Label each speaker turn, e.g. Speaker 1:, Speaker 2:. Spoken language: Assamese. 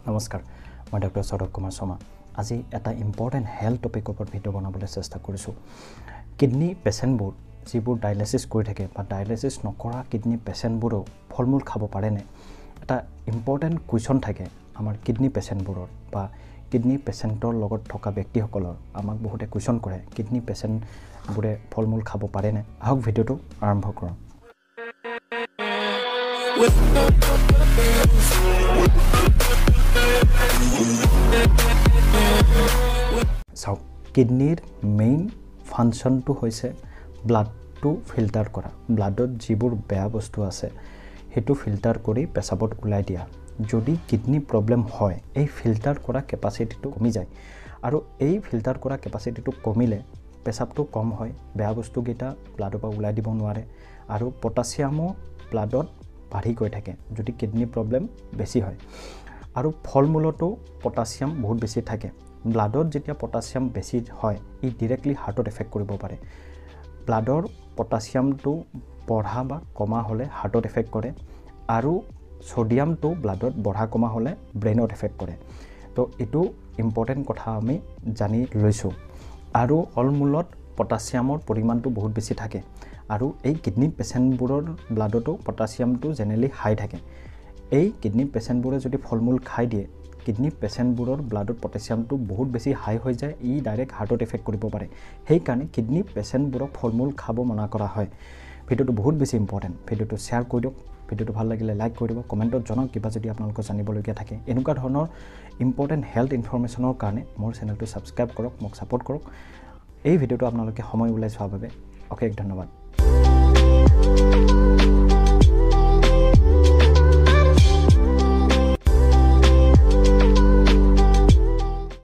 Speaker 1: নমস্কাৰ মই ডক্টৰ সৌৰভ কুমাৰ শৰ্মা আজি এটা ইম্পৰ্টেন্ট হেলথ টপিক ওপৰত ভিডিও বনাবলৈ চেষ্টা কৰিছো কিডনি পেশেন্টবোৰ যিবোৰ ডায়ালিসিস কৰি থাকে বা ডায়ালিসিস নকৰা কিডনি পেশেন্টবোৰো ফলমূল খাব পাৰে নে এটা ইম্পৰ্টেন্ট কোৱেশ্চন থাকে আমাৰ কিডনি পেশেন্টবোৰৰ বা কিডনি পেশেন্টৰ লগত থকা ব্যক্তিসকলৰ আমাক বহুতে কোৱেশ্চন কৰে কিডনি পেশেন্টবোৰে ফলমূল খাব পাৰে নে আহক ভিডিওটো আৰম্ভ কৰোঁ So, kidney main function to hoise blood to filter kora. Blood jibur beya bostu ase. Hetu filter kori pesabot ulai dia. Jodi kidney problem hoy, ei filter kora capacity to komi jay. Aru ei filter kora capacity to komile pesab to kom hoy. Beya bostu gita blood pa ulai dibo nware. Aru potassium bloodot বাঢ়ি গৈ থাকে যদি কিডনি প্ৰবলেম বেছি হয় আৰু ফলমূলতো পটাছিয়াম বহুত বেছি থাকে ব্লাডত যেতিয়া পটাছিয়াম বেছি হয় ই ডাইৰেক্টলি হাৰ্টত এফেক্ট কৰিব পাৰে ব্লাডৰ পটাছিয়ামটো বঢ়া বা কমা হলে হাৰ্টত এফেক্ট কৰে আৰু সোডিয়ামটো ব্লাডত বঢ়া কমা হলে ব্ৰেইনত এফেক্ট কৰে তো এটো ইম্পৰ্টেন্ট কথা আমি জানি লৈছো আৰু অলমূলত পটাছিয়ামৰ পৰিমাণটো বহুত বেছি থাকে আৰু এই কিডনি পেশেন্টবোৰৰ ব্লাডতো পটাছিয়ামটো জেনেৰেলি হাই থাকে এই কিডনি পেশেন্টবোৰে যদি ফলমূল খাই দিয়ে কিডনি পেশেন্টবোৰৰ ব্লাডত পটাছিয়ামটো বহুত বেছি হাই হৈ যায় ই ডাইৰেক্ট হাৰ্টত এফেক্ট কৰিব পাৰে সেই কাৰণে কিডনি পেশেন্টবোৰক ফলমূল খাব মনা কৰা হয় ভিডিওটো বহুত বেছি ইম্পৰ্টেন্ট ভিডিওটো শেয়াৰ কৰি দিয়ক ভিডিওটো ভাল লাগিলে লাইক কৰি দিব কমেন্টত জনাওক কিবা যদি আপোনালোকৰ জানিবলগীয়া থাকে এনেকুৱা ধৰণৰ ইম্পৰ্টেন্ট হেলথ ইনফৰমেশনৰ কাৰণে মোৰ চেনেলটো সাবস্ক্ৰাইব কৰক মোক সাপোৰ্ট কৰক এই ভিডিওটো আপোনালোকে সময় উলাই চোৱাৰ বাবে অশেষ ধন্যবাদ